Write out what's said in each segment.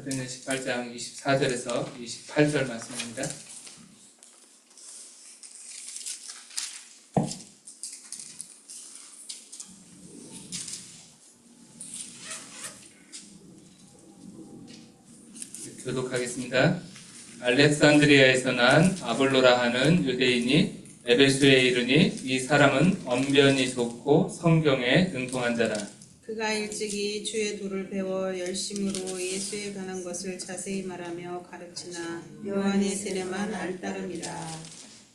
사도행전 18장 24절에서 28절 말씀입니다. 교독하겠습니다. 알렉산드리아에서 난 아볼로라 하는 유대인이 에베소에 이르니 이 사람은 언변이 좋고 성경에 능통한 자라. 그가 일찍이 주의 도를 배워 열심으로 예수에 관한 것을 자세히 말하며 가르치나 요한의 세례만 알따름이라.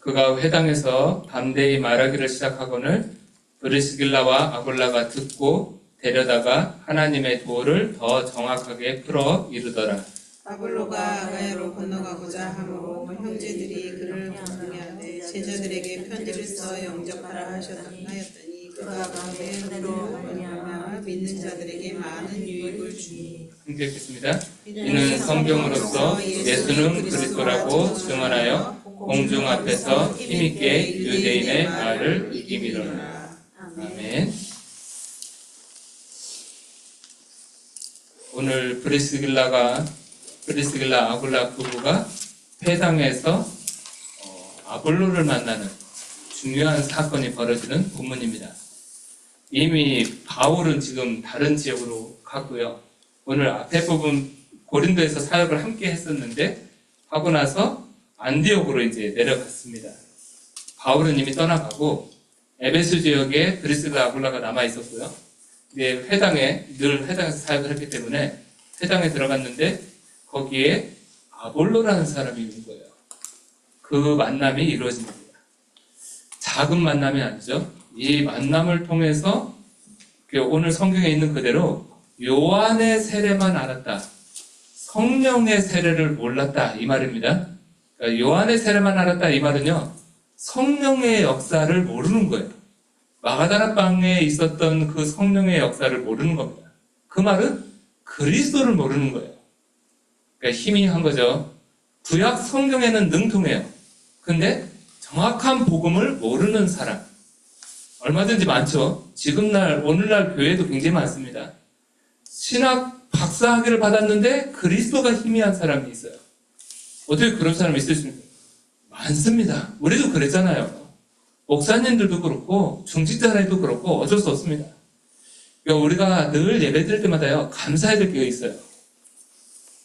그가 회당에서 담대히 말하기를 시작하거늘 브리스길라와 아굴라가 듣고 데려다가 하나님의 도를 더 정확하게 풀어 이르더라. 아볼로가 아가야로 건너가고자 하므로 형제들이 그를 격려하되 제자들에게 편지를 써 영접하라 하였더니 그가 그대로 말미암아 믿는 자들에게 많은 유익을 주니. 함께 읽겠습니다. 이는 성경으로서 예수는 그리스도라고 증언하여 공중 앞에서 힘있게 유대인의 말을 이기미로라. 아멘. 오늘 브리스길라 아굴라 부부가 회당에서 아볼로를 만나는 중요한 사건이 벌어지는 본문입니다. 이미 바울은 지금 다른 지역으로 갔고요. 오늘 앞에 부분 고린도에서 사역을 함께 했었는데 하고 나서 안디옥으로 이제 내려갔습니다. 바울은 이미 떠나가고 에베소 지역에 브리스길라 아굴라가 남아 있었고요. 늘 회당에서 사역을 했기 때문에 회당에 들어갔는데 거기에 아볼로라는 사람이 온 거예요. 그 만남이 이루어집니다. 작은 만남이 아니죠. 이 만남을 통해서 오늘 성경에 있는 그대로 요한의 세례만 알았다. 성령의 세례를 몰랐다. 이 말입니다. 그러니까 요한의 세례만 알았다. 이 말은요. 성령의 역사를 모르는 거예요. 마가다라 방에 있었던 그 성령의 역사를 모르는 겁니다. 그 말은 그리스도를 모르는 거예요. 그러니까 희미한 거죠. 구약 성경에는 능통해요. 근데 정확한 복음을 모르는 사람 얼마든지 많죠. 오늘날 교회도 굉장히 많습니다. 신학 박사학위를 받았는데 그리스도가 희미한 사람이 있어요. 어떻게 그런 사람이 있을 수 있습니까? 많습니다. 우리도 그랬잖아요. 목사님들도 그렇고 중직자들도 그렇고 어쩔 수 없습니다. 그러니까 우리가 늘 예배 드릴 때마다요 감사해야 될 게 있어요.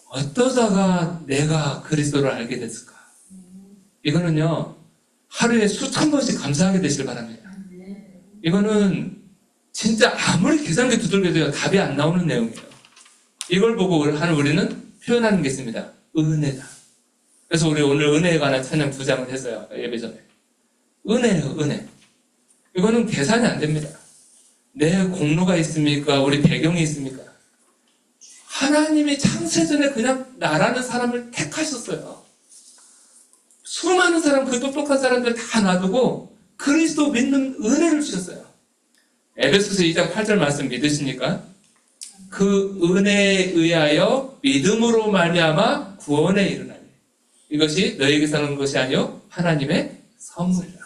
어떠다가 내가 그리스도를 알게 됐을까? 이거는요 하루에 수천 번씩 감사하게 되시길 바랍니다. 이거는 진짜 아무리 계산기 두들겨도 답이 안 나오는 내용이에요. 이걸 보고 하는 우리는 표현하는 게 있습니다. 은혜다. 그래서 우리 오늘 은혜에 관한 찬양 2장을 했어요. 예배 전에. 은혜예요, 은혜. 이거는 계산이 안 됩니다. 내 공로가 있습니까? 우리 배경이 있습니까? 하나님이 창세전에 그냥 나라는 사람을 택하셨어요. 수많은 사람, 그 똑똑한 사람들 다 놔두고 그리스도 믿는 은혜를 주셨어요. 에베소서 2장 8절 말씀 믿으십니까? 그 은혜에 의하여 믿음으로 말미암아 구원에 이르나니 이것이 너에게서 는 것이 아니요 하나님의 선물이라.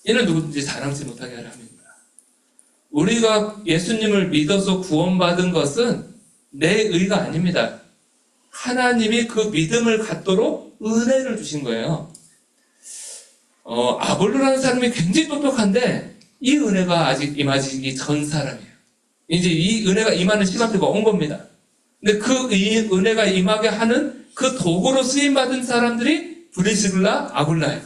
이는 누구든지 자랑치 못하게 하라 합니다. 우리가 예수님을 믿어서 구원받은 것은 내 의가 아닙니다. 하나님이 그 믿음을 갖도록 은혜를 주신 거예요. 아볼로라는 사람이 굉장히 똑똑한데 이 은혜가 아직 임하기 전 사람이에요. 이제 이 은혜가 임하는 시간대가 온 겁니다. 근데 그 은혜가 임하게 하는 그 도구로 쓰임받은 사람들이 브리스길라 아굴라예요.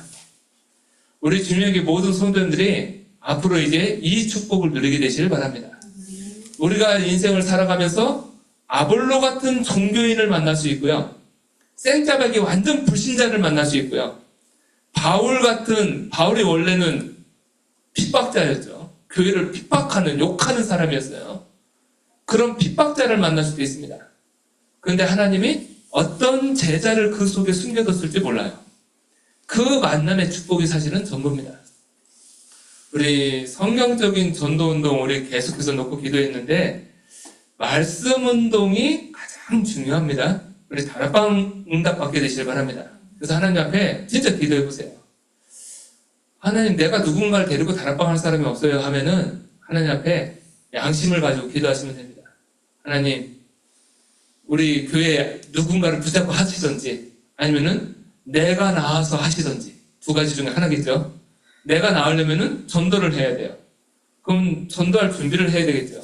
우리 주님에게 모든 성도님들이 앞으로 이제 이 축복을 누리게 되시길 바랍니다. 우리가 인생을 살아가면서 아볼로 같은 종교인을 만날 수 있고요. 생짜배기 완전 불신자를 만날 수 있고요. 바울이 원래는 핍박자였죠. 교회를 핍박하는, 욕하는 사람이었어요. 그런 핍박자를 만날 수도 있습니다. 그런데 하나님이 어떤 제자를 그 속에 숨겨뒀을지 몰라요. 그 만남의 축복이 사실은 전부입니다. 우리 성경적인 전도운동 우리 계속해서 놓고 기도했는데 말씀 운동이 가장 중요합니다. 우리 다락방 응답 받게 되시길 바랍니다. 그래서 하나님 앞에 진짜 기도해보세요. 하나님, 내가 누군가를 데리고 다락방 할 사람이 없어요 하면은 하나님 앞에 양심을 가지고 기도하시면 됩니다. 하나님, 우리 교회에 누군가를 붙잡고 하시든지 아니면은 내가 나와서 하시든지 두 가지 중에 하나겠죠. 내가 나오려면은 전도를 해야 돼요. 그럼 전도할 준비를 해야 되겠죠.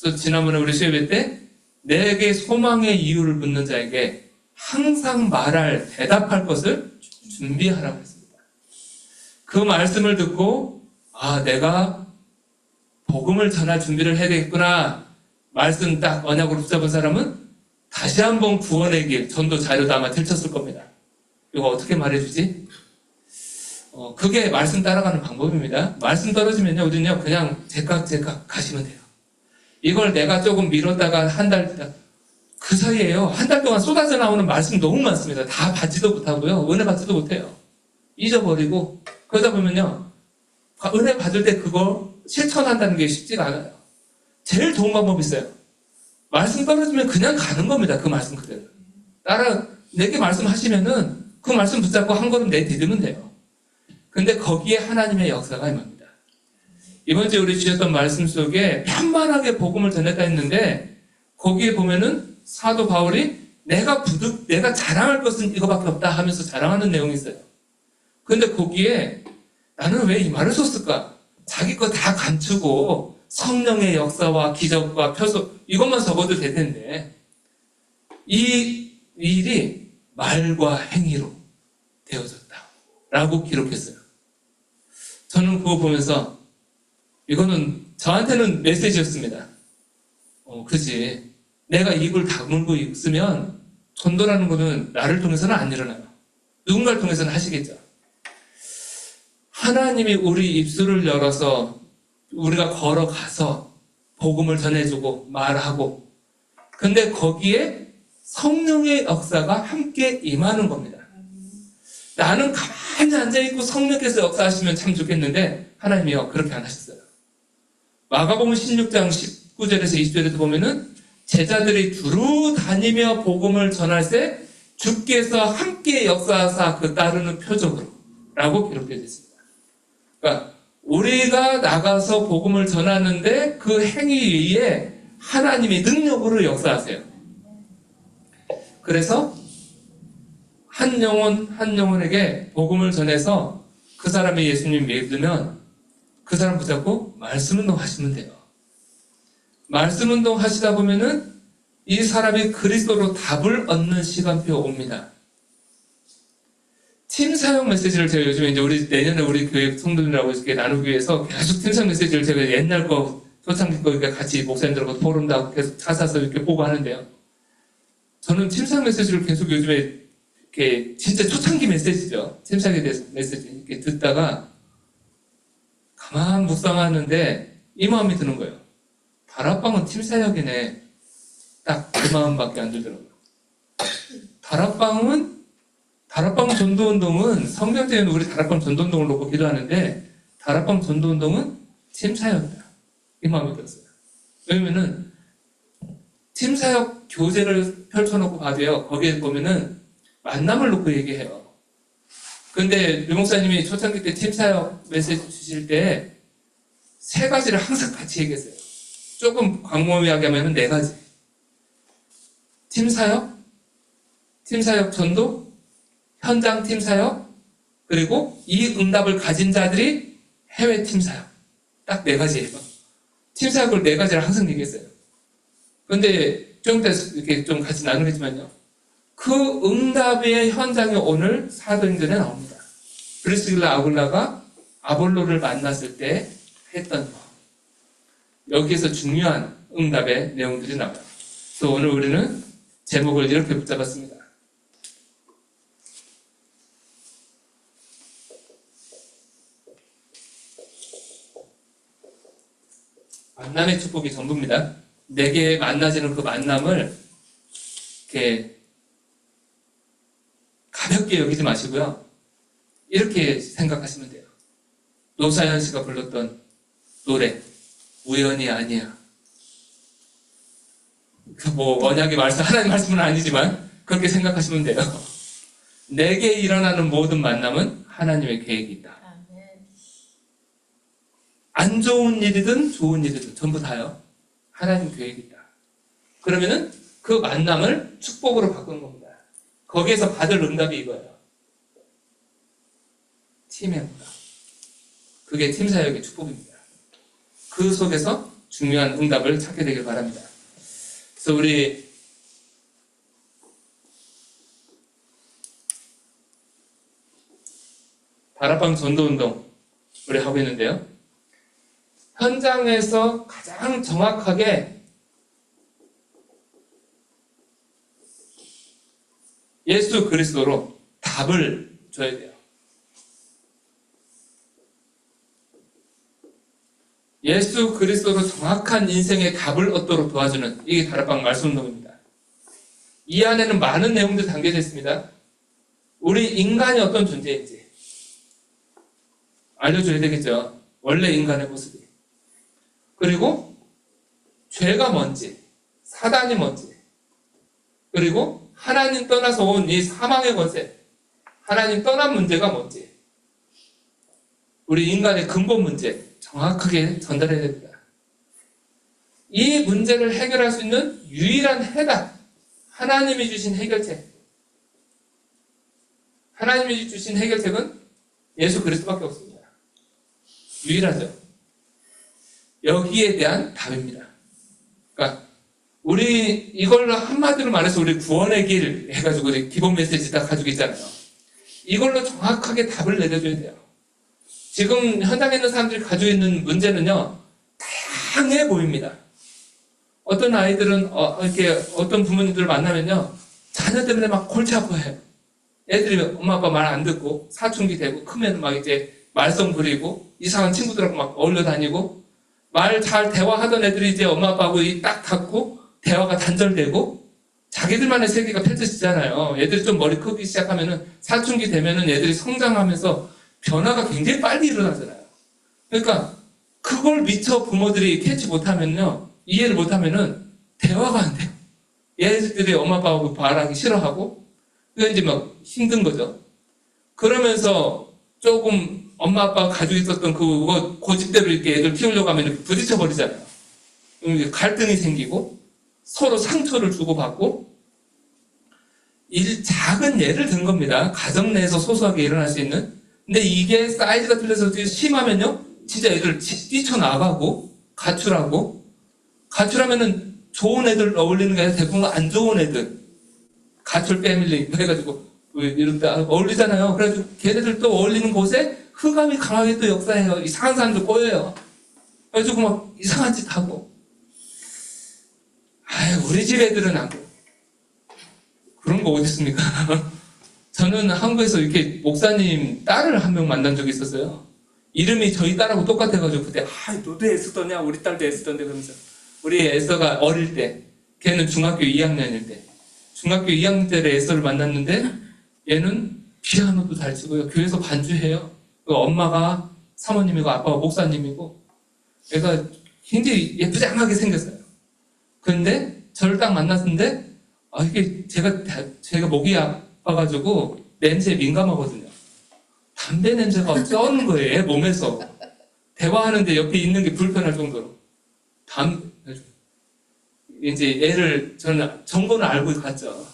그래서 지난번에 우리 수요예배 때 내게 소망의 이유를 묻는 자에게 항상 말할 대답할 것을 준비하라고 했습니다. 그 말씀을 듣고 내가 복음을 전할 준비를 해야 되겠구나. 말씀 딱 언약으로 붙잡은 사람은 다시 한번 구원의 길, 전도 자료도 아마 들쳤을 겁니다. 이거 어떻게 말해주지? 그게 말씀 따라가는 방법입니다. 말씀 떨어지면요, 우리는요, 그냥 제각 가시면 돼요. 이걸 내가 조금 미뤘다가 그 사이에요. 한 달 동안 쏟아져 나오는 말씀 너무 많습니다. 다 받지도 못하고요. 은혜 받지도 못해요. 잊어버리고. 그러다 보면요. 은혜 받을 때 그걸 실천한다는 게 쉽지가 않아요. 제일 좋은 방법이 있어요. 말씀 떨어지면 그냥 가는 겁니다. 그 말씀 그대로. 내게 말씀하시면은 그 말씀 붙잡고 한 걸음 내디디면 돼요. 근데 거기에 하나님의 역사가 임합니다. 이번 주에 우리 주셨던 말씀 속에 편만하게 복음을 전했다 했는데 거기에 보면은 사도 바울이 내가 자랑할 것은 이거밖에 없다 하면서 자랑하는 내용이 있어요. 근데 거기에 나는 왜 이 말을 썼을까? 자기 거 다 감추고 성령의 역사와 기적과 표소 이것만 적어도 될 텐데 이 일이 말과 행위로 되어졌다 라고 기록했어요. 저는 그거 보면서 이거는 저한테는 메시지였습니다. 그치. 내가 입을 다물고 있으면 전도라는 거는 나를 통해서는 안 일어나요. 누군가를 통해서는 하시겠죠. 하나님이 우리 입술을 열어서 우리가 걸어가서 복음을 전해주고 말하고 근데 거기에 성령의 역사가 함께 임하는 겁니다. 나는 가만히 앉아있고 성령께서 역사하시면 참 좋겠는데 하나님이요 그렇게 안 하셨어요. 마가복음 16장 19절에서 20절에도 보면은 제자들이 두루 다니며 복음을 전할 때 주께서 함께 역사하사 그 따르는 표적으로 라고 기록되어 있습니다. 그러니까 우리가 나가서 복음을 전하는데 그 행위 위에 하나님이 능력으로 역사하세요. 그래서 한 영혼에게 복음을 전해서 그 사람이 예수님 믿으면 그 사람 붙잡고 말씀 운동하시면 돼요. 말씀 운동 하시다 보면은 이 사람이 그리스도로 답을 얻는 시간표 옵니다. 팀 사역 메시지를 제가 요즘에 이제 내년에 우리 교회 성도들하고 이렇게 나누기 위해서 계속 팀 사역 메시지를 제가 옛날 거, 초창기 거 같이 목사님들하고 토론도 하고 계속 찾아서 이렇게 보고 하는데요. 저는 팀 사역 메시지를 계속 요즘에 이렇게 진짜 초창기 메시지죠. 팀 사역에 대해서 메시지 이렇게 듣다가 가만 묵상하는데 이 마음이 드는 거예요. 다락방은 팀 사역이네. 딱 그 마음밖에 안 들더라고요. 다락방 전도운동은 성경제에는 우리 다락방 전도운동을 놓고 기도하는데 다락방 전도운동은 팀 사역이다. 이 마음이 들었어요. 왜냐면은 팀 사역 교재를 펼쳐놓고 봐도요. 거기에 보면은 만남을 놓고 얘기해요. 근데 류 목사님이 초창기 때 팀 사역 메시지 주실 때 세 가지를 항상 같이 얘기했어요. 조금 광범위하게 하면 4가지. 팀 사역 전도, 현장 팀 사역, 그리고 이 응답을 가진 자들이 해외 팀 사역. 딱 4가지예요. 팀 사역을 4가지를 항상 얘기했어요. 근데 좀 이따 이렇게 좀 같이 나누겠지만요. 그 응답의 현장이 오늘 사도행전에 나옵니다. 브리스길라 아굴라가 아볼로를 만났을 때 했던 거. 여기에서 중요한 응답의 내용들이 나와요. 그래서 오늘 우리는 제목을 이렇게 붙잡았습니다. 만남의 축복이 전부입니다. 내게 만나지는 그 만남을 이렇게 가볍게 여기지 마시고요. 이렇게 생각하시면 돼요. 노사연 씨가 불렀던 노래 우연이 아니야. 언약의 말씀, 하나님 말씀은 아니지만 그렇게 생각하시면 돼요. 내게 일어나는 모든 만남은 하나님의 계획이 있다. 안 좋은 일이든 좋은 일이든 전부 다요. 하나님 계획이 있다. 그러면은 그 만남을 축복으로 바꾸는 겁니다. 거기에서 받을 응답이 이거예요. 팀의 응답. 그게 팀 사역의 축복입니다. 그 속에서 중요한 응답을 찾게 되길 바랍니다. 그래서 우리 다락방 전도운동 우리 하고 있는데요. 현장에서 가장 정확하게 예수 그리스도로 답을 줘야 돼요. 예수 그리스도로 정확한 인생의 답을 얻도록 도와주는 이게 다락방 말씀운동입니다. 이 안에는 많은 내용들이 담겨져 있습니다. 우리 인간이 어떤 존재인지 알려줘야 되겠죠. 원래 인간의 모습이. 그리고 죄가 뭔지, 사단이 뭔지, 그리고 하나님 떠나서 온 이 사망의 권세, 하나님 떠난 문제가 뭔지, 우리 인간의 근본 문제 정확하게 전달해야 됩니다. 이 문제를 해결할 수 있는 유일한 해답, 하나님이 주신 해결책. 하나님이 주신 해결책은 예수 그리스도밖에 없습니다. 유일하죠. 여기에 대한 답입니다. 그러니까 우리 이걸로 한마디로 말해서 우리 구원의 길 해가지고 우리 기본 메시지 다 가지고 있잖아요. 이걸로 정확하게 답을 내려줘야 돼요. 지금 현장에 있는 사람들이 가지고 있는 문제는요, 다양해 보입니다. 어떤 아이들은 이렇게 어떤 부모님들을 만나면요, 자녀 때문에 막 골치 아파해요. 애들이 엄마 아빠 말 안 듣고 사춘기 되고 크면 막 이제 말썽 부리고 이상한 친구들하고 막 어울려 다니고 말 잘 대화하던 애들이 이제 엄마 아빠하고 딱 닿고 대화가 단절되고 자기들만의 세계가 펼쳐지잖아요. 애들이 좀 머리 크기 시작하면은 사춘기 되면은 애들이 성장하면서 변화가 굉장히 빨리 일어나잖아요. 그러니까 그걸 미처 부모들이 캐치 못하면요, 이해를 못하면은 대화가 안 돼요. 얘들이 엄마 아빠하고 말하기 싫어하고 그게 이제 막 힘든 거죠. 그러면서 조금 엄마 아빠가 가지고 있었던 그거 고집대로 이렇게 애들 키우려고 하면 이렇게 부딪혀 버리잖아요. 갈등이 생기고 서로 상처를 주고받고 작은 예를 든 겁니다. 가정 내에서 소소하게 일어날 수 있는. 근데 이게 사이즈가 틀려서 심하면요, 진짜 애들 뛰쳐나가고 가출하면은 좋은 애들 어울리는 게 아니라 대부분 안 좋은 애들, 가출 패밀리 해가지고 이렇게 어울리잖아요. 그래가지고 걔네들 또 어울리는 곳에 흑암이 강하게 또 역사해요. 이상한 사람들 꼬여요. 그래가지고 막 이상한 짓 하고. 우리 집 애들은 안 그래요. 그런 거 어디 있습니까? 저는 한국에서 이렇게 목사님 딸을 한 명 만난 적이 있었어요. 이름이 저희 딸하고 똑같아가지고 그때 너도 애쓰더냐? 우리 딸도 애쓰던데 그러면서 우리 에서가 어릴 때, 걔는 중학교 2학년일 때, 중학교 2학년 때 에서를 만났는데 얘는 피아노도 잘 치고요. 교회에서 반주해요. 엄마가 사모님이고 아빠가 목사님이고 얘가 굉장히 예쁘장하게 생겼어요. 근데 저를 딱 만났는데 이게 제가 목이 아파가지고 냄새에 민감하거든요. 담배 냄새가 쩌는 거예요. 얘 몸에서. 대화하는데 옆에 있는 게 불편할 정도로. 이제 저는 정보는 알고 갔죠.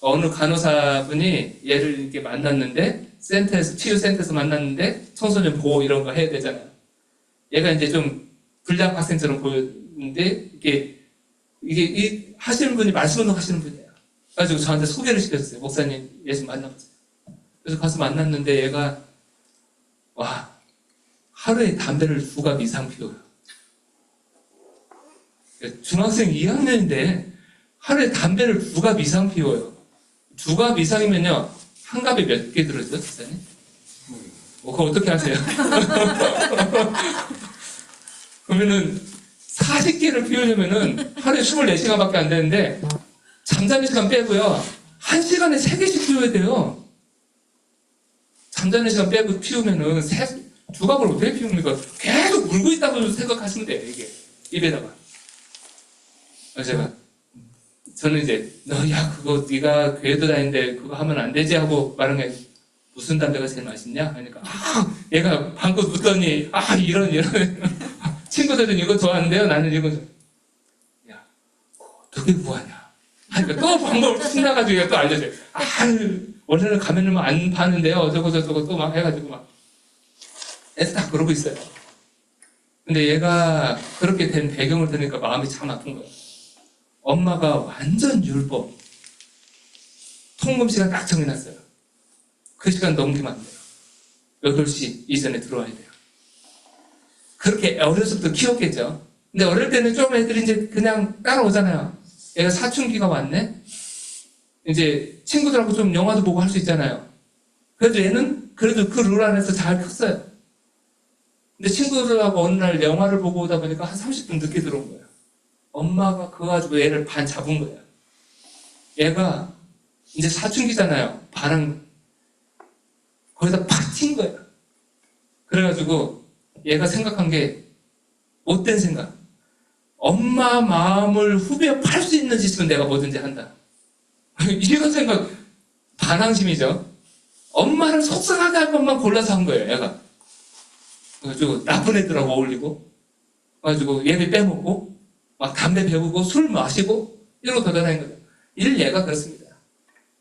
어느 간호사분이 얘를 이렇게 만났는데, 치유센터에서 만났는데, 청소년 보호 이런 거 해야 되잖아요. 얘가 이제 좀 불량 학생처럼 보였는데, 이게 하시는 분이 말씀운동 하시는 분이에요. 그래가지고 저한테 소개를 시켰어요. 목사님, 예수 만나보세요. 그래서 가서 만났는데 얘가, 하루에 담배를 2갑 이상 피워요. 중학생 2학년인데 하루에 담배를 2갑 이상 피워요. 2갑 이상이면요, 한 갑에 몇 개 들어있죠, 목사님? 그거 어떻게 하세요? 그러면은 40개를 피우려면은 하루에 24시간밖에 안 되는데 잠자는 시간 빼고요, 1시간에 3개씩 피워야 돼요. 잠자는 시간 빼고 피우면은 2갑을 어떻게 피웁니까? 계속 물고 있다고 생각하시면 돼요, 이게. 입에다가. 저는 이제, 네가 교회도 다니는데 그거 하면 안 되지 하고 말한 게, 무슨 담배가 제일 맛있냐? 하니까, 얘가 방금 웃더니, 이런. 친구들은 이거 좋아하는데요. 나는 이거, 어떻게 구하냐? 그러니까 또 방법을 신나가지고 얘가 또 알려줘요. 원래는 가면은 안 파는데요. 어쩌고 또 막 해가지고 막. 애들 다 그러고 있어요. 근데 얘가 그렇게 된 배경을 들으니까 마음이 참 아픈 거예요. 엄마가 완전 율법. 통금 시간 딱 정해놨어요. 그 시간 넘기면 안 돼요. 8시 이전에 들어와야 돼요. 그렇게 어려서부터 키웠겠죠. 근데 어릴 때는 좀 애들이 이제 그냥 따라오잖아요. 얘가 사춘기가 왔네? 이제 친구들하고 좀 영화도 보고 할 수 있잖아요. 그래도 얘는 그래도 그 룰 안에서 잘 컸어요. 근데 친구들하고 어느 날 영화를 보고 오다 보니까 한 30분 늦게 들어온 거예요. 엄마가 그거 가지고 얘를 반 잡은 거예요. 얘가 이제 사춘기잖아요. 반항 거기다 팍 튄 거예요. 그래가지고 얘가 생각한 게 못된 생각. 엄마 마음을 후벼 팔 수 있는 짓은 내가 뭐든지 한다. 이런 생각, 반항심이죠. 엄마를 속상하게 할 것만 골라서 한 거예요, 얘가. 그래가지고 나쁜 애들하고 어울리고, 그래가지고 예배 빼먹고, 막 담배 배우고, 술 마시고, 이러고 돌아다닌 거죠. 얘가 그렇습니다.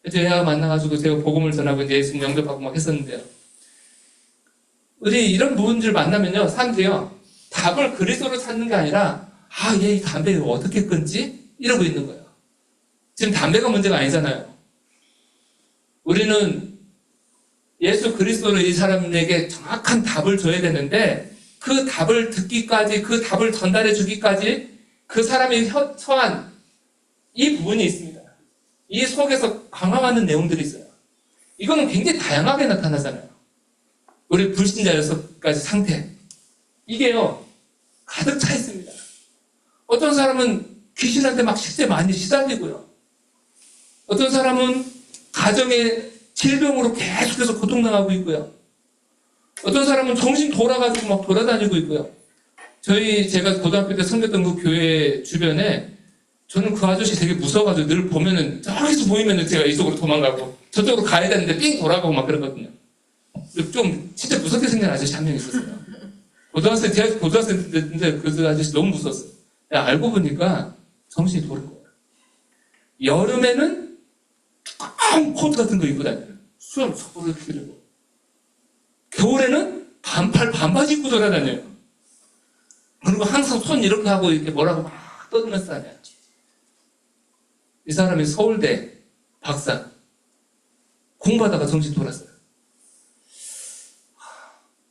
그래서 얘가 만나가지고 제가 복음을 전하고 이제 예수님 영접하고 막 했었는데요. 우리 이런 분들 만나면요, 사람들이요, 답을 그리스도로 찾는 게 아니라, 얘 이 담배 어떻게 끊지? 이러고 있는 거예요. 지금 담배가 문제가 아니잖아요. 우리는 예수 그리스도로 이 사람에게 정확한 답을 줘야 되는데, 그 답을 듣기까지, 그 답을 전달해 주기까지 그 사람이 처한 이 부분이 있습니다. 이 속에서 강화하는 내용들이 있어요. 이거는 굉장히 다양하게 나타나잖아요. 우리 불신자 6가지 상태. 이게요, 가득 차 있습니다. 어떤 사람은 귀신한테 막 실제 많이 시달리고요. 어떤 사람은 가정의 질병으로 계속해서 고통당하고 있고요. 어떤 사람은 정신 돌아가지고 막 돌아다니고 있고요. 제가 고등학교 때 섬겼던 그 교회 주변에 저는 그 아저씨 되게 무서워가지고 늘 보면은 저기서 보이면은 제가 이쪽으로 도망가고 저쪽으로 가야 되는데 삥 돌아가고 막 그러거든요. 좀 진짜 무섭게 생긴 아저씨 한 명 있었어요. 제가 고등학생 때인데 그 아저씨 너무 무서웠어요. 알고 보니까 정신이 도는 거예요. 여름에는 두꺼운 코트 같은 거 입고 다녀요. 수염 서로 이렇게 들고. 겨울에는 반바지 입고 돌아다녀요. 그리고 항상 손 이렇게 하고 이렇게 뭐라고 막 떠들면서 다녀요. 이 사람이 서울대 박사. 공부하다가 정신 돌았어요.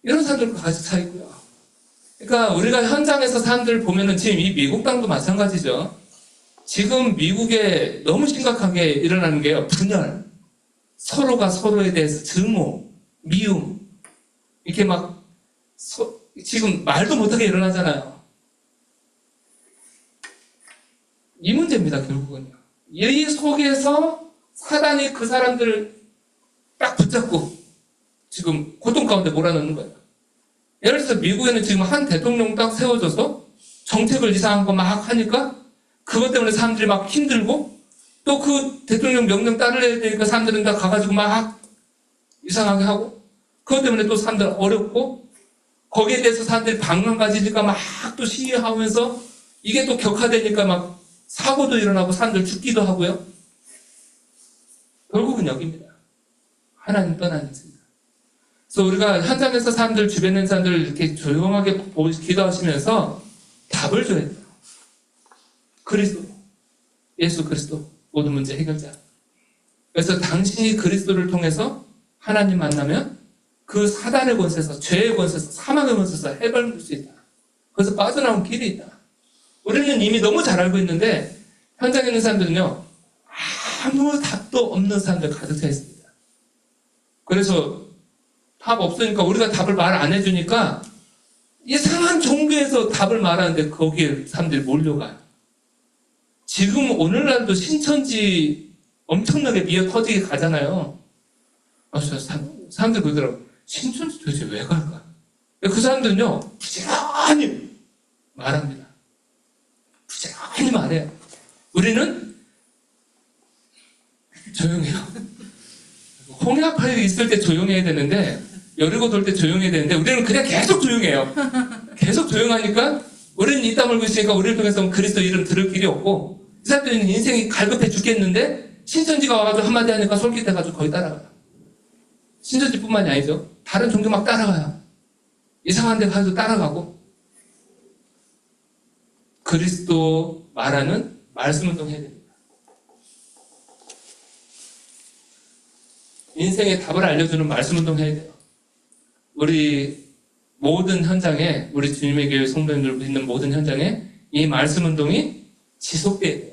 이런 사람들과 같이 차 있고요. 그러니까 우리가 현장에서 사람들 보면은 지금 이 미국 땅도 마찬가지죠. 지금 미국에 너무 심각하게 일어나는 게요. 분열. 서로가 서로에 대해서 증오, 미움. 이렇게 막 지금 말도 못하게 일어나잖아요. 이 문제입니다, 결국은요. 이 속에서 사단이 그 사람들을 딱 붙잡고 지금 고통 가운데 몰아넣는 거예요. 예를 들어서 미국에는 지금 한 대통령 딱 세워져서 정책을 이상한 거 막 하니까 그것 때문에 사람들이 막 힘들고 또 그 대통령 명령 따르려야 되니까 사람들은 다 가가지고 막 이상하게 하고 그것 때문에 또 사람들 어렵고 거기에 대해서 사람들이 방망 가지니까 막 또 시위하면서 이게 또 격화되니까 막 사고도 일어나고 사람들 죽기도 하고요. 결국은 여기입니다. 하나님 떠나는 것입니다. 그래서 우리가 현장에서 사람들, 주변에 있는 사람들 이렇게 조용하게 기도하시면서 답을 줘야 돼요. 그리스도, 예수 그리스도, 모든 문제 해결자. 그래서 당신이 그리스도를 통해서 하나님 만나면 그 사단의 권세에서, 죄의 권세에서, 사망의 권세에서 해방될 수 있다. 그래서 빠져나온 길이 있다. 우리는 이미 너무 잘 알고 있는데 현장에 있는 사람들은요, 아무 답도 없는 사람들 가득 차 있습니다. 그래서 답 없으니까 우리가 답을 말 안 해주니까 이상한 종교에서 답을 말하는데 거기에 사람들이 몰려가요. 지금 오늘날도 신천지 엄청나게 미어 터지게 가잖아요. 사람들 그러더라고요. 신천지 도대체 왜 갈까? 그 사람들은요, 부지런히 말합니다. 부지런히 말해요. 우리는 조용해요. 홍해파에 있을 때 조용해야 되는데, 여리고 돌 때 조용해야 되는데, 우리는 그냥 계속 조용해요. 계속 조용하니까, 우리는 입 다물고 있으니까 우리를 통해서 그리스도 이름 들을 길이 없고, 이 사람들은 인생이 갈급해 죽겠는데 신천지가 와가지고 한마디 하니까 솔깃해가지고 거의 따라가요. 신천지뿐만이 아니죠. 다른 종교 막 따라가요. 이상한 데 가서 따라가고. 그리스도 말하는 말씀 운동 해야 됩니다. 인생의 답을 알려주는 말씀 운동 해야 돼요. 우리 모든 현장에, 우리 주님의 교회 성도님들 있는 모든 현장에 이 말씀 운동이 지속돼야 돼요.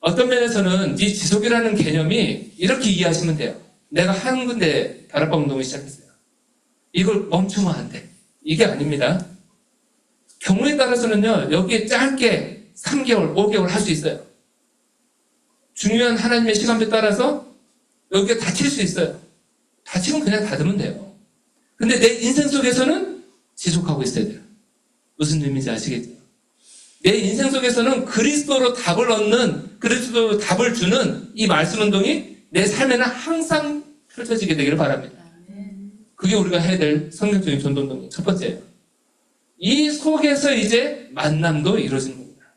어떤 면에서는 이 지속이라는 개념이 이렇게 이해하시면 돼요. 내가 한 군데 다락방 운동을 시작했어요. 이걸 멈추면 안 돼. 이게 아닙니다. 경우에 따라서는요, 여기에 짧게 3개월, 5개월 할 수 있어요. 중요한 하나님의 시간표에 따라서 여기가 닫힐 수 있어요. 닫히면 그냥 닫으면 돼요. 근데 내 인생 속에서는 지속하고 있어야 돼요. 무슨 의미인지 아시겠죠? 내 인생 속에서는 그리스도로 답을 얻는, 그리스도로 답을 주는 이 말씀 운동이 내 삶에는 항상 펼쳐지게 되기를 바랍니다. 그게 우리가 해야 될 성경적인 전도 운동이에요. 첫 번째예요. 이 속에서 이제 만남도 이루어지는 겁니다.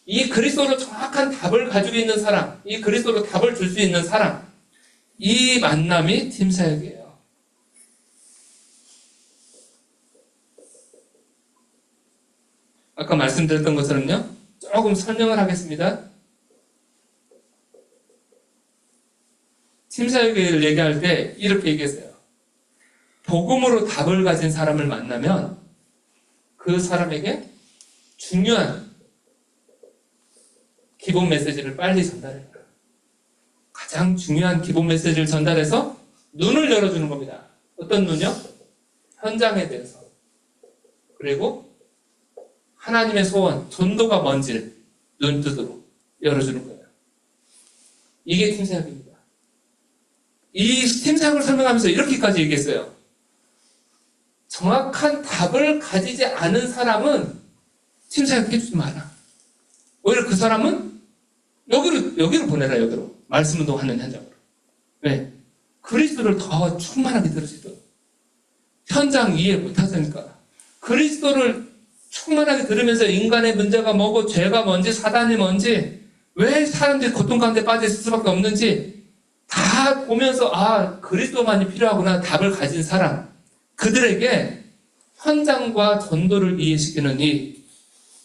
이 그리스도로 정확한 답을 가지고 있는 사람, 이 그리스도로 답을 줄 수 있는 사람, 이 만남이 팀 사역이에요. 아까 말씀드렸던 것처럼요, 조금 설명을 하겠습니다. 팀 사역을 얘기할 때 이렇게 얘기했어요. 복음으로 답을 가진 사람을 만나면 그 사람에게 중요한 기본 메시지를 빨리 전달해요. 가장 중요한 기본 메시지를 전달해서 눈을 열어주는 겁니다. 어떤 눈요? 현장에 대해서. 그리고 하나님의 소원, 전도가 뭔지를 눈뜨도록 열어주는 거예요. 이게 팀사역입니다. 이 팀사역을 설명하면서 이렇게까지 얘기했어요. 정확한 답을 가지지 않은 사람은 팀사역 해주지 마라. 오히려 그 사람은 여기로 보내라, 여기로. 말씀 운동하는 현장으로. 왜? 그리스도를 더 충만하게 들을 수 있도록. 현장 이해 못하니까. 그리스도를 충만하게 들으면서 인간의 문제가 뭐고, 죄가 뭔지, 사단이 뭔지, 왜 사람들이 고통 가운데 빠져 있을 수밖에 없는지, 다 보면서, 아, 그리스도만이 필요하구나, 답을 가진 사람. 그들에게 현장과 전도를 이해시키는 이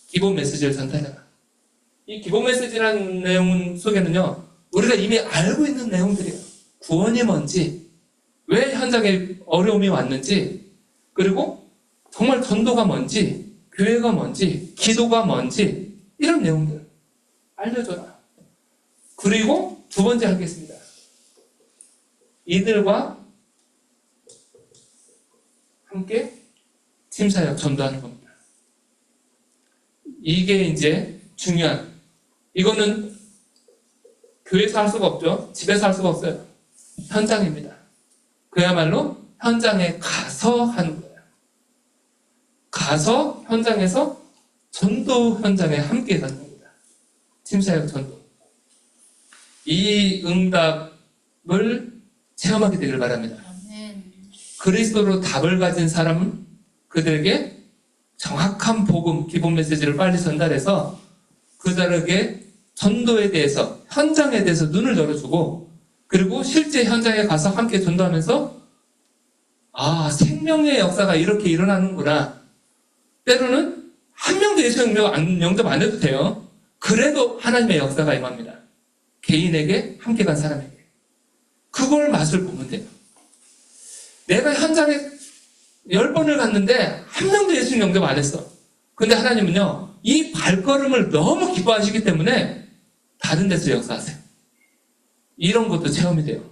기본 메시지를 전달해라. 이 기본 메시지라는 내용 속에는요, 우리가 이미 알고 있는 내용들이에요. 구원이 뭔지, 왜 현장에 어려움이 왔는지, 그리고 정말 전도가 뭔지, 교회가 뭔지, 기도가 뭔지, 이런 내용들 알려줘라. 그리고 두 번째 하겠습니다. 이들과 함께 팀사역 전도하는 겁니다. 이게 이제 중요한, 이거는 교회에서 할 수가 없죠. 집에서 할 수가 없어요. 현장입니다. 그야말로 현장에 가서 하는 거예요. 가서 현장에서 전도 현장에 함께 가는 겁니다. 팀사역 전도. 이 응답을 체험하게 되길 바랍니다. 그리스도로 답을 가진 사람은 그들에게 정확한 복음, 기본 메시지를 빨리 전달해서 그들에게 전도에 대해서, 현장에 대해서 눈을 열어주고, 그리고 실제 현장에 가서 함께 전도하면서, 아, 생명의 역사가 이렇게 일어나는구나. 때로는 한 명도 예수 영접 안 해도 돼요. 그래도 하나님의 역사가 임합니다. 개인에게, 함께 간 사람에게. 그걸 맛을 보면 돼요. 내가 현장에 10번을 갔는데 한 명도 예수 영접 안 했어. 근데 하나님은요, 이 발걸음을 너무 기뻐하시기 때문에 다른 데서 역사하세요. 이런 것도 체험이 돼요.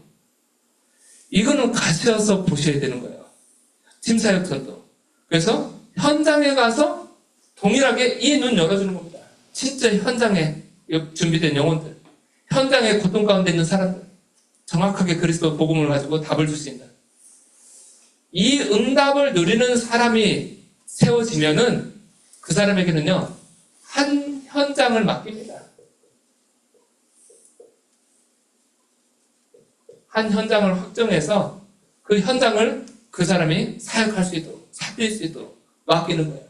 이거는 가셔서 보셔야 되는 거예요. 팀사역 전도. 그래서 현장에 가서 동일하게 이 눈 열어주는 겁니다. 진짜 현장에 준비된 영혼들, 현장에 고통 가운데 있는 사람들, 정확하게 그리스도 복음을 가지고 답을 줄 수 있는, 이 응답을 누리는 사람이 세워지면은 그 사람에게는요, 한 현장을 맡깁니다. 한 현장을 확정해서 그 현장을 그 사람이 사역할 수 있도록, 살릴 수 있도록 맡기는 거예요.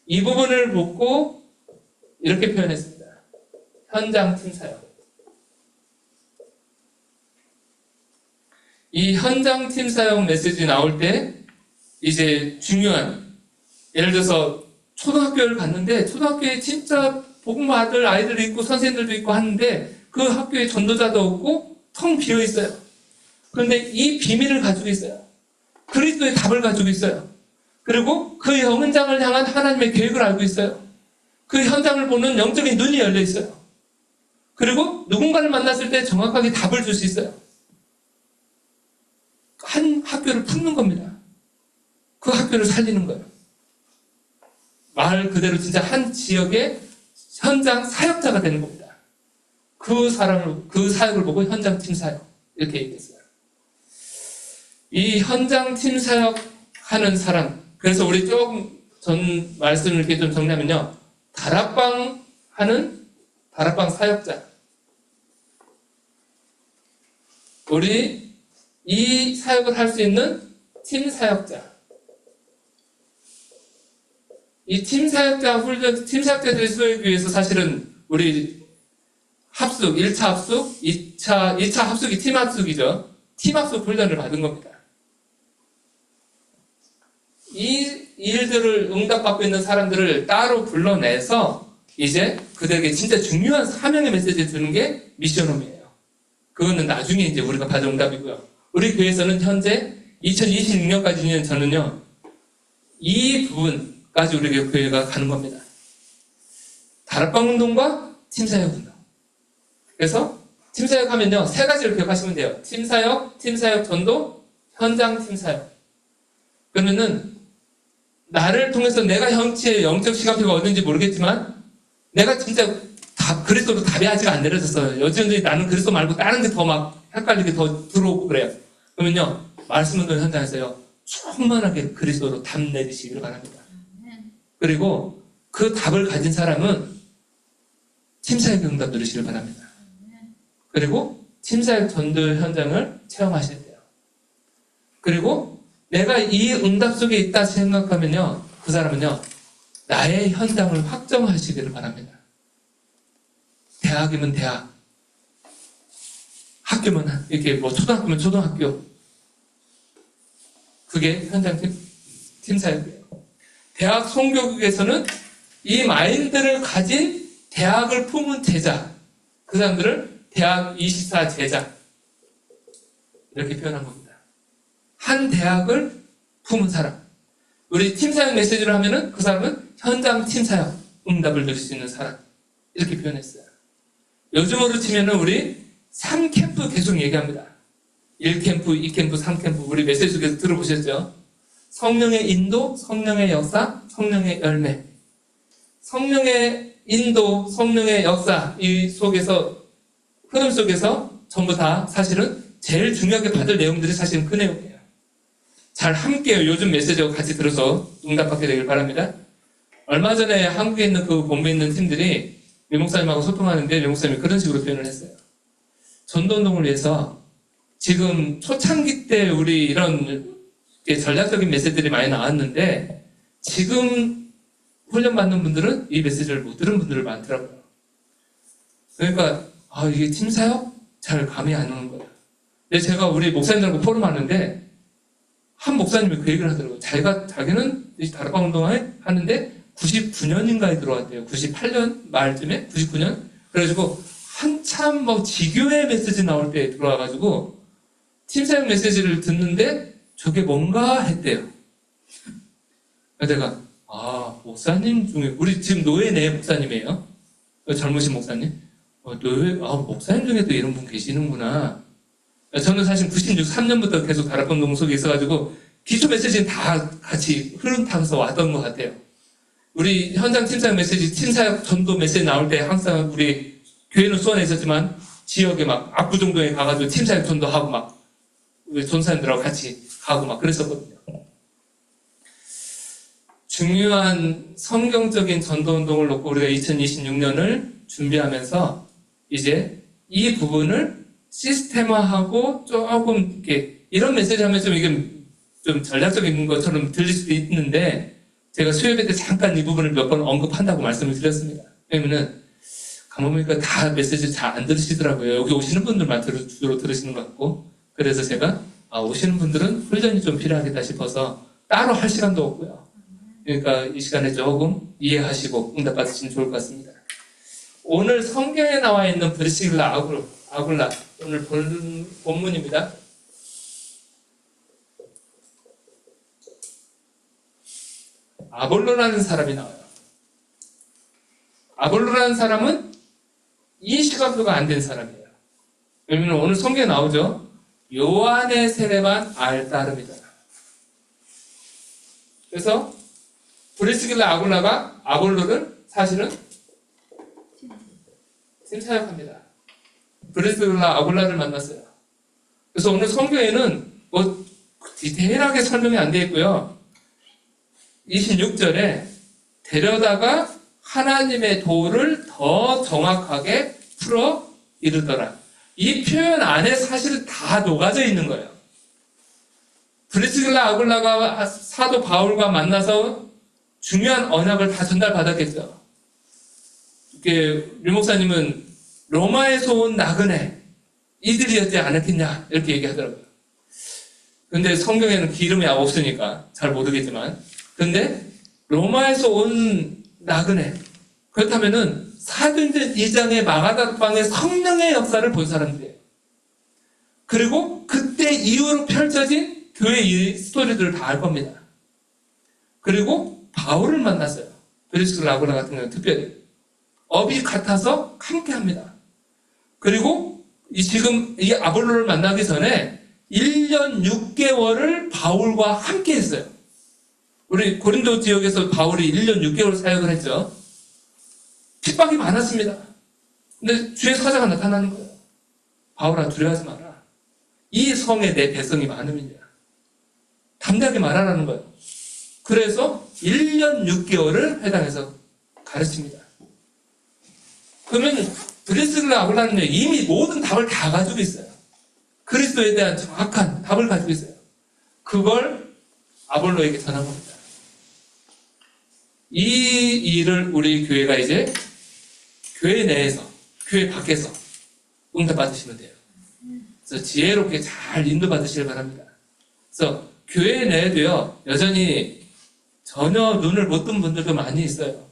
이 부분을 보고 이렇게 표현했습니다. 현장 팀 사역. 이 현장 팀 사역 메시지 나올 때 이제 중요한, 예를 들어서 초등학교를 갔는데 초등학교에 진짜 복음 받을 아이들도 있고 선생님들도 있고 하는데 그 학교에 전도자도 없고 텅 비어 있어요. 그런데 이 비밀을 가지고 있어요. 그리스도의 답을 가지고 있어요. 그리고 그 현장을 향한 하나님의 계획을 알고 있어요. 그 현장을 보는 영적인 눈이 열려 있어요. 그리고 누군가를 만났을 때 정확하게 답을 줄 수 있어요. 한 학교를 품는 겁니다. 그 학교를 살리는 거예요. 말 그대로 진짜 한 지역의 현장 사역자가 되는 겁니다. 그 사역을 보고 현장 팀 사역. 이렇게 얘기했어요. 이 현장 팀 사역 하는 사람. 그래서 우리 조금 전 말씀을 이렇게 좀 정리하면요. 다락방 사역자. 우리 이 사역을 할 수 있는 팀 사역자. 이 팀 사역자들의 수요에 비해서 사실은 우리 합숙, 1차 합숙, 2차 합숙이 팀 합숙이죠. 팀 합숙 훈련을 받은 겁니다. 이 일들을 응답받고 있는 사람들을 따로 불러내서 이제 그들에게 진짜 중요한 사명의 메시지를 주는 게 미션홈이에요. 그거는 나중에 이제 우리가 받은 응답이고요. 우리 교회에서는 현재 2026년까지는 저는요, 이 부분까지 우리 교회가 가는 겁니다. 다락방 운동과 팀사역 운동. 그래서 팀사역 하면요, 세 가지를 기억하시면 돼요. 팀사역 전도, 현장 팀사역. 그러면은 나를 통해서 내가 영적 시간표가 어딘지 모르겠지만 내가 진짜 그리스도로 답이 아직 안 내려졌어요. 여전히 나는 그리스도 말고 다른 게 더 막 헷갈리게 더 들어오고 그래요. 그러면요, 말씀 운동 현장에서요, 충만하게 그리스도로 답 내리시기를 바랍니다. 그리고 그 답을 가진 사람은 팀사역 응답 누리시길 바랍니다. 그리고 팀사역 전도 현장을 체험하셔야 돼요. 그리고 내가 이 응답 속에 있다 생각하면요, 그 사람은요, 나의 현장을 확정하시기를 바랍니다. 대학이면 대학, 학교면 이렇게 뭐 초등학교면 초등학교, 그게 현장 팀 사역이에요. 대학 선교국에서는 이 마인드를 가진 대학을 품은 제자, 그 사람들을 대학 24 제자 이렇게 표현한 겁니다. 한 대학을 품은 사람. 우리 팀사역 메시지를 하면은 그 사람은 현장 팀사역 응답을 드릴 수 있는 사람 이렇게 표현했어요. 요즘으로 치면은 우리 3캠프 계속 얘기합니다. 1캠프, 2캠프, 3캠프 우리 메시지 속에서 들어보셨죠? 성령의 인도, 성령의 역사, 성령의 열매. 성령의 인도, 성령의 역사 이 속에서 흐름 속에서 전부 다 사실은 제일 중요하게 받을 내용들이 사실은 그 내용이에요. 잘 함께 요즘 메시지와 같이 들어서 응답받게 되길 바랍니다. 얼마 전에 한국에 있는 그 본부에 있는 팀들이 미 목사님하고 소통하는데 미 목사님이 그런 식으로 표현을 했어요. 전도운동을 위해서 지금 초창기 때 우리 이런 전략적인 메시지들이 많이 나왔는데 지금 훈련받는 분들은 이 메시지를 못 들은 분들이 많더라고요. 그러니까 이게 팀사역? 잘 감이 안 오는 거예요. 근데 제가 우리 목사님들하고 포럼하는데 한 목사님이 그 얘기를 하더라고요. 자기는 이 다락방 운동을 하는데 99년인가에 들어왔대요. 98년 말쯤에? 99년? 그래가지고 한참 지교회 메시지 나올 때 들어와가지고 팀사역 메시지를 듣는데 저게 뭔가 했대요. 내가 목사님 중에 우리 지금 노예 내 목사님이에요. 젊으신 목사님. 목사님 중에도 이런 분 계시는구나. 저는 사실 93년부터 계속 다락방 운동 속에 있어가지고 기초 메시지는 다 같이 흐름 타면서 왔던 것 같아요. 우리 현장 팀사역 메시지, 팀사역 전도 메시지 나올 때 항상 우리 교회는 수원에 있었지만 지역에 막 압구정동에 가가지고 팀사역 전도하고 막 우리 전사님들하고 같이 가고 막 그랬었거든요. 중요한 성경적인 전도운동을 놓고 우리가 2026년을 준비하면서 이제 이 부분을 시스템화하고 조금 이렇게 이런 메시지 하면 좀 이게 좀 전략적인 것처럼 들릴 수도 있는데 제가 수요일에 때 잠깐 이 부분을 몇 번 언급한다고 말씀을 드렸습니다. 왜냐면은 가보니까 다 메시지 잘 안 들으시더라고요. 여기 오시는 분들만 주로 들으시는 것 같고. 그래서 제가 오시는 분들은 훈련이 좀 필요하겠다 싶어서 따로 할 시간도 없고요. 그러니까 이 시간에 조금 이해하시고 응답 받으시면 좋을 것 같습니다. 오늘 성경에 나와 있는 브리스길라 아굴라 오늘 본문입니다. 아볼로라는 사람이 나와요. 아볼로라는 사람은 이 시간표가 안 된 사람이에요. 왜냐면 오늘 성경에 나오죠. 요한의 세례만 알 따름이다. 그래서 브리스길라 아굴라가 아볼로를 사실은 팀사역합니다. 브리스길라 아굴라를 만났어요. 그래서 오늘 성경에는 뭐 디테일하게 설명이 안 되어 있고요. 26절에 데려다가 하나님의 도를 더 정확하게 풀어 이르더라. 이 표현 안에 사실은 다 녹아져 있는 거예요. 브리스길라 아굴라가 사도 바울과 만나서 중요한 언약을 다 전달받았겠죠. 이렇게 류 목사님은 로마에서 온 나그네 이들이었지 않았겠냐 이렇게 얘기하더라고요. 근데 성경에는 기름이 없으니까 잘 모르겠지만, 근데 로마에서 온 나그네, 그렇다면은 사도행전 2장의 마가다락방의 성령의 역사를 본 사람들이에요. 그리고 그때 이후로 펼쳐진 교회의 스토리들을 다 알 겁니다. 그리고 바울을 만났어요. 브리스길라 아굴라 같은 경우는 특별히 업이 같아서 함께합니다. 그리고 지금 이 아볼로를 만나기 전에 1년 6개월을 바울과 함께 했어요. 우리 고린도 지역에서 바울이 1년 6개월 사역을 했죠. 핍박이 많았습니다. 근데 주의 사자가 나타나는 거예요. 바울아, 두려워하지 마라. 이 성에 내 백성이 많음이냐. 담대하게 말하라는 거예요. 그래서 1년 6개월을 회당에서 가르칩니다. 그러면 브리스길라 아굴라는 이미 모든 답을 다 가지고 있어요. 그리스도에 대한 정확한 답을 가지고 있어요. 그걸 아볼로에게 전한 겁니다. 이 일을 우리 교회가 이제 교회 내에서, 교회 밖에서 응답받으시면 돼요. 그래서 지혜롭게 잘 인도받으시길 바랍니다. 그래서 교회 내에도요, 여전히 전혀 눈을 못 뜬 분들도 많이 있어요.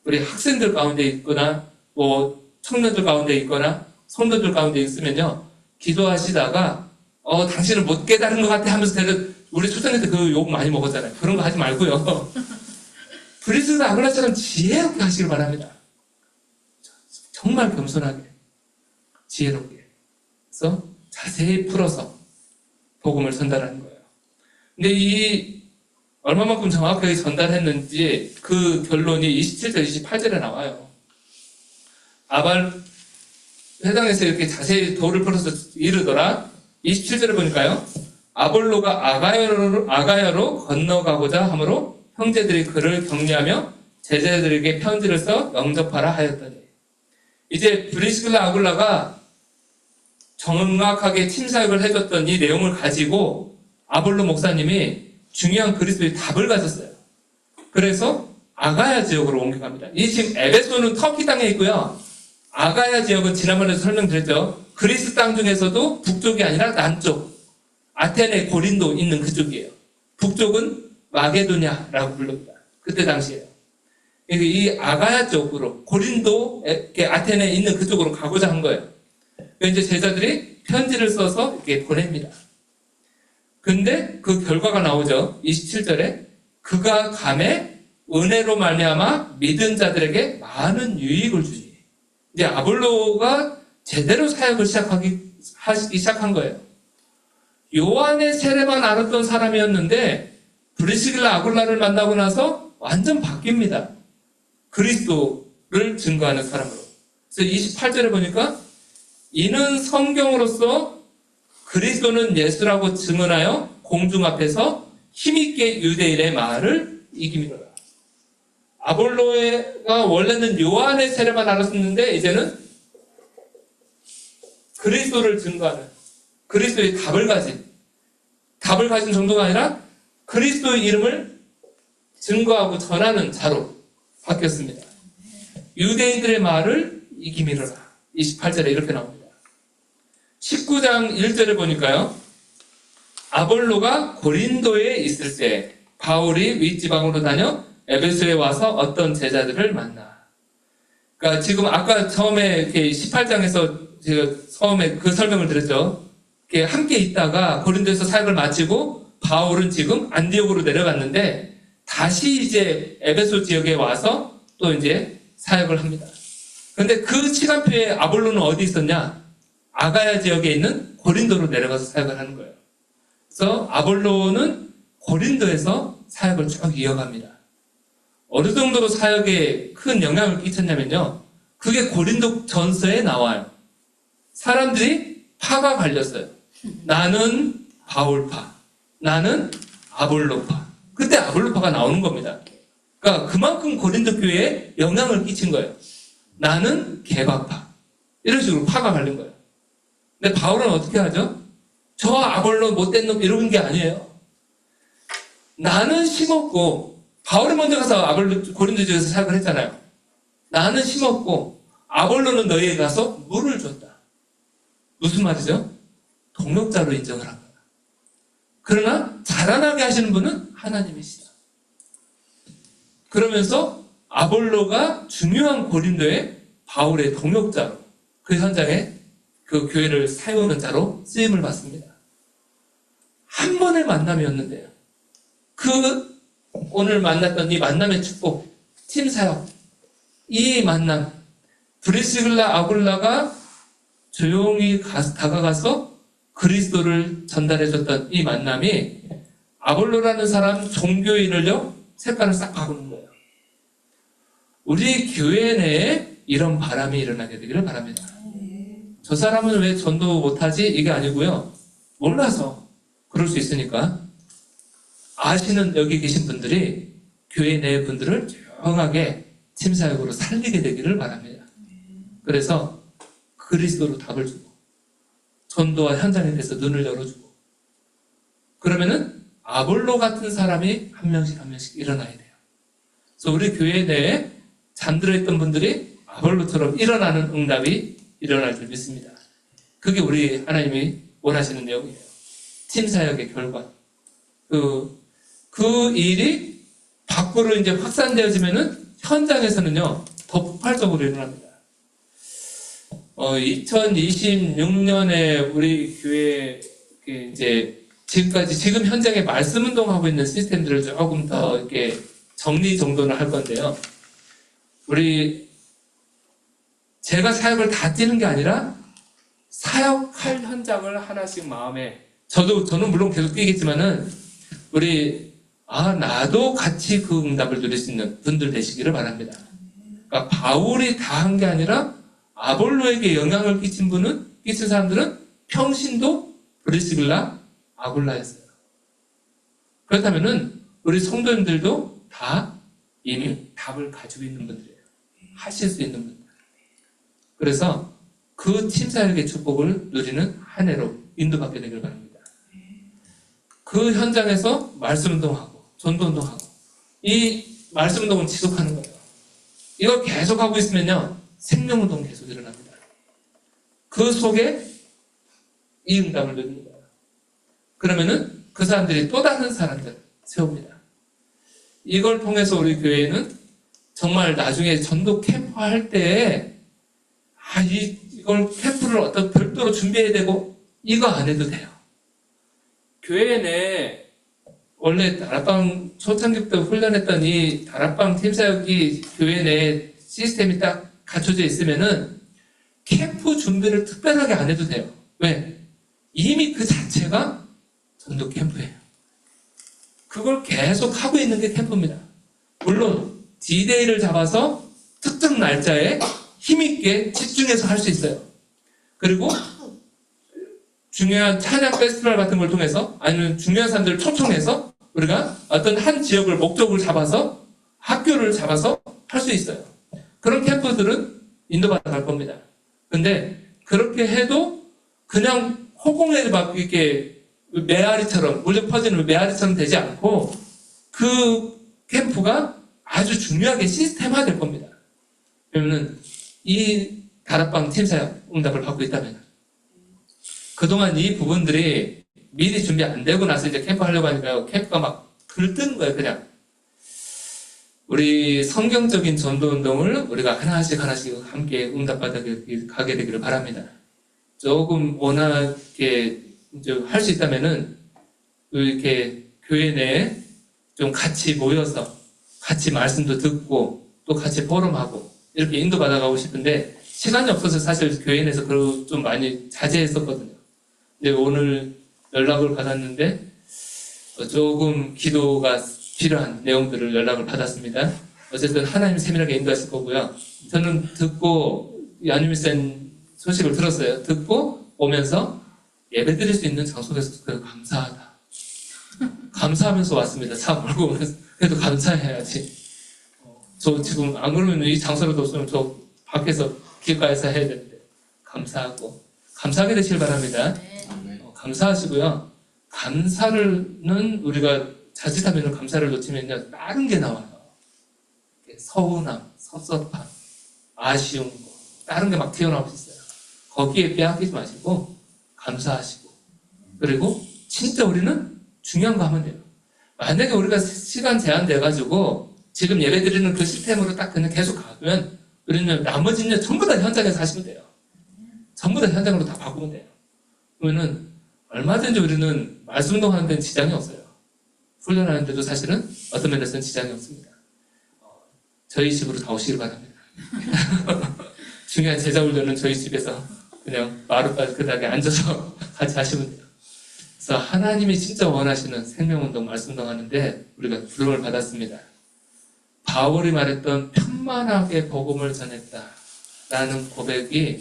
우리 학생들 가운데 있거나, 뭐, 청년들 가운데 있거나, 성도들 가운데 있으면요, 기도하시다가, 당신은 못 깨달은 것 같아 하면서 우리 초등학교 때 그 욕 많이 먹었잖아요. 그런 거 하지 말고요. 브리스길라 아굴라처럼 지혜롭게 하시길 바랍니다. 정말 겸손하게, 지혜롭게. 그래서 자세히 풀어서 복음을 전달하는 거예요. 근데 얼마만큼 정확하게 전달했는지 그 결론이 27절, 28절에 나와요. 회당에서 이렇게 자세히 도를 풀어서 이르더라. 27절에 보니까요. 아볼로가 아가야로 건너가고자 하므로 형제들이 그를 격려하며 제자들에게 편지를 써 영접하라 하였더니, 이제 브리스길라 아굴라가 정확하게 팀사역을 해줬던 이 내용을 가지고 아볼로 목사님이 중요한 그리스도의 답을 가졌어요. 그래서 아가야 지역으로 옮겨갑니다. 이 지금 에베소는 터키 땅에 있고요. 아가야 지역은 지난번에도 설명드렸죠. 그리스 땅 중에서도 북쪽이 아니라 남쪽, 아테네, 고린도 있는 그쪽이에요. 북쪽은 마게도냐라고 부릅니다. 그때 당시에요. 이 아가야 쪽으로, 고린도, 아테네에 있는 그쪽으로 가고자 한 거예요. 이제 제자들이 편지를 써서 이렇게 보냅니다. 근데 그 결과가 나오죠. 27절에 그가 감에 은혜로 말미암아 믿은 자들에게 많은 유익을 주니. 이제 아볼로가 제대로 사역을 하기 시작한 거예요. 요한의 세례만 알았던 사람이었는데 브리스길라 아굴라를 만나고 나서 완전 바뀝니다. 그리스도를 증거하는 사람으로. 그래서 28절에 보니까 이는 성경으로서 그리스도는 예수라고 증언하여 공중 앞에서 힘있게 유대인의 말을 이깁니다. 아볼로가 원래는 요한의 세례만 알았었는데 이제는 그리스도를 증거하는, 그리스도의 답을 가진 정도가 아니라 그리스도의 이름을 증거하고 전하는 자로 바뀌었습니다. 유대인들의 말을 이기미르라. 28절에 이렇게 나옵니다. 19장 1절에 보니까요. 아볼로가 고린도에 있을 때 바울이 윗지방으로 다녀 에베소에 와서 어떤 제자들을 만나. 그러니까 지금 아까 처음에 이렇게 18장에서 제가 처음에 그 설명을 드렸죠. 이렇게 함께 있다가 고린도에서 사역을 마치고 바울은 지금 안디옥으로 내려갔는데 다시 이제 에베소 지역에 와서 또 이제 사역을 합니다. 그런데 그 시간표에 아볼로는 어디 있었냐? 아가야 지역에 있는 고린도로 내려가서 사역을 하는 거예요. 그래서 아볼로는 고린도에서 사역을 쭉 이어갑니다. 어느 정도로 사역에 큰 영향을 끼쳤냐면요. 그게 고린도 전서에 나와요. 사람들이 파가 갈렸어요. 나는 바울파, 나는 아볼로파. 그때 아볼로파가 나오는 겁니다. 그러니까 그만큼 고린도 교회에 영향을 끼친 거예요. 나는 개바파. 이런 식으로 파가 갈린 거예요. 근데 바울은 어떻게 하죠? 저 아볼로 못된 놈 이러는 게 아니에요. 나는 심었고, 바울이 먼저 가서 아볼로 고린도 지역에서 사역을 했잖아요. 나는 심었고 아볼로는 너희에게 가서 물을 줬다. 무슨 말이죠? 동역자로 인정을 한 거야. 그러나 자라나게 하시는 분은 하나님이시다. 그러면서 아볼로가 중요한 고린도의 바울의 동역자로 그 현장에 그 교회를 세우는 자로 쓰임을 받습니다. 한 번의 만남이었는데요. 그 오늘 만났던 이 만남의 축복, 팀 사역, 이 만남, 브리스길라 아굴라가 조용히 다가가서 그리스도를 전달해줬던 이 만남이 아볼로라는 사람 종교인을요 색깔을 싹 바꾸는 거예요. 우리 교회 내에 이런 바람이 일어나게 되기를 바랍니다. 저 사람은 왜 전도 못하지? 이게 아니고요. 몰라서 그럴 수 있으니까 아시는 여기 계신 분들이 교회 내 분들을 조용하게 팀사역으로 살리게 되기를 바랍니다. 그래서 그리스도로 답을 주고 전도와 현장에 대해서 눈을 열어주고 그러면은 아볼로 같은 사람이 한 명씩 일어나야 돼요. 그래서 우리 교회 내에 잠들어 있던 분들이 아볼로처럼 일어나는 응답이 일어날 줄 믿습니다. 그게 우리 하나님이 원하시는 내용이에요. 팀사역의 결과. 그 일이 밖으로 이제 확산되어지면은 현장에서는요, 더 폭발적으로 일어납니다. 2026년에 우리 교회, 이제, 지금 현장에 말씀 운동하고 있는 시스템들을 조금 더 이렇게 정리 정돈을 할 건데요. 제가 사역을 다 뛰는 게 아니라, 사역할 현장을 하나씩 마음에, 저는 물론 계속 뛰겠지만은, 나도 같이 그 응답을 누릴 수 있는 분들 되시기를 바랍니다. 그러니까 바울이 다 한 게 아니라 아볼로에게 영향을 끼친 사람들은 평신도 브리스길라 아굴라였어요. 그렇다면은 우리 성도님들도 다 이미 답을 가지고 있는 분들이에요. 하실 수 있는 분들. 그래서 그 팀사역의 축복을 누리는 한 해로 인도받게 되길 바랍니다. 그 현장에서 말씀 운동하고 전도 운동하고 이 말씀 운동은 지속하는 거예요. 이걸 계속 하고 있으면요 생명 운동 계속 일어납니다. 그 속에 이 응답을 누리는 거예요. 그러면은 그 사람들이 또 다른 사람들 세웁니다. 이걸 통해서 우리 교회는 정말 나중에 전도 캠프 할 때에 이걸 캠프를 어떤 별도로 준비해야 되고 이거 안 해도 돼요. 교회 내에 원래 다락방 초창기 때 훈련했던 이 다락방 팀사역이 교회 내에 시스템이 딱 갖춰져 있으면은 캠프 준비를 특별하게 안 해도 돼요. 왜? 이미 그 자체가 전도 캠프예요. 그걸 계속 하고 있는 게 캠프입니다. 물론 D-Day를 잡아서 특정 날짜에 힘있게 집중해서 할 수 있어요. 그리고 중요한 찬양 페스티벌 같은 걸 통해서 아니면 중요한 사람들을 초청해서 우리가 어떤 한 지역을 목적을 잡아서 학교를 잡아서 할 수 있어요. 그런 캠프들은 인도받아 갈 겁니다. 근데 그렇게 해도 그냥 허공에 막 이렇게 메아리처럼 물려 퍼지는 메아리처럼 되지 않고 그 캠프가 아주 중요하게 시스템화될 겁니다. 그러면은 이 다락방 팀사역 응답을 받고 있다면 그동안 이 부분들이 미리 준비 안 되고 나서 이제 캠프 하려고 하니까 캠프가 막 들뜨는 거예요, 그냥. 우리 성경적인 전도 운동을 우리가 하나씩 함께 응답받아 가게 되기를 바랍니다. 조금 원하게 할 수 있다면은 이렇게 교회 내에 좀 같이 모여서 같이 말씀도 듣고 또 같이 포럼하고 이렇게 인도받아가고 싶은데 시간이 없어서 사실 교회 내에서 그걸 좀 많이 자제했었거든요. 근데 오늘 연락을 받았는데 조금 기도가 필요한 내용들을 연락을 받았습니다. 어쨌든 하나님 세밀하게 인도하실 거고요. 저는 듣고 야누미센 소식을 들었어요. 듣고 오면서 예배 드릴 수 있는 장소에서 감사하다. 감사하면서 왔습니다. 차 몰고 오면서. 그래도 감사해야지. 저 지금 안 그러면 이 장소라도 없으면 저 밖에서 길가에서 해야 되는데 감사하고 감사하게 되시길 바랍니다. 감사하시고요. 감사는 우리가 자칫하면 감사를 놓치면요 다른 게 나와요. 서운함, 섭섭함, 아쉬운 거 다른 게 막 튀어나올 수 있어요. 거기에 빼앗기지 마시고 감사하시고 그리고 진짜 우리는 중요한 거 하면 돼요. 만약에 우리가 시간 제한돼가지고 지금 예배 드리는 그 시스템으로 딱 그냥 계속 가면 우리는 나머지는 전부 다 현장에서 하시면 돼요. 전부 다 현장으로 다 바꾸면 돼요. 그러면은 얼마든지 우리는 말씀 운동하는 데는 지장이 없어요. 훈련하는 데도 사실은 어떤 면에서는 지장이 없습니다. 저희 집으로 다 오시길 바랍니다. 중요한 제자 훈련은 저희 집에서 그냥 마룻바닥 그닥에 앉아서 같이 하시면 돼요. 그래서 하나님이 진짜 원하시는 생명운동, 말씀운동 하는데 우리가 부름을 받았습니다. 바울이 말했던 편만하게 복음을 전했다라는 고백이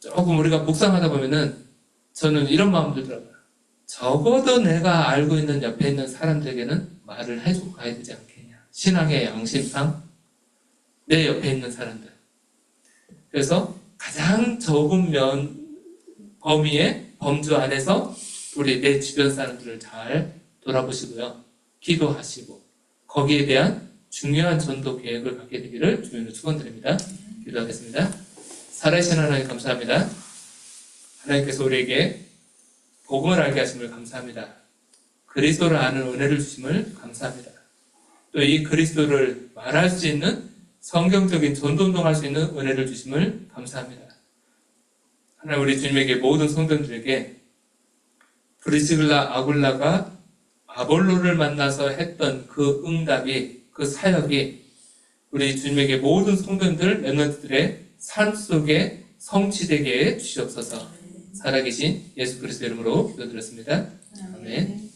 조금 우리가 묵상하다 보면은 저는 이런 마음 들더라고요. 적어도 내가 알고 있는 옆에 있는 사람들에게는 말을 해주고 가야 되지 않겠냐. 신앙의 양심상 내 옆에 있는 사람들. 그래서 가장 적은 범위의 범주 안에서 우리 내 주변 사람들을 잘 돌아보시고요. 기도하시고 거기에 대한 중요한 전도 계획을 갖게 되기를 주님으로 축원드립니다. 기도하겠습니다. 살아계신 하나님 감사합니다. 하나님께서 우리에게 복음을 알게 하심을 감사합니다. 그리스도를 아는 은혜를 주심을 감사합니다. 또 이 그리스도를 말할 수 있는 성경적인 전도운동할 수 있는 은혜를 주심을 감사합니다. 하나님 우리 주님에게 모든 성도들에게 프리스길라 아굴라가 아볼로를 만나서 했던 그 응답이 그 사역이 우리 주님에게 모든 성도들 멤버들의 삶 속에 성취되게 해주시옵소서. 살아계신 예수 그리스도 이름으로 기도드렸습니다. 아멘.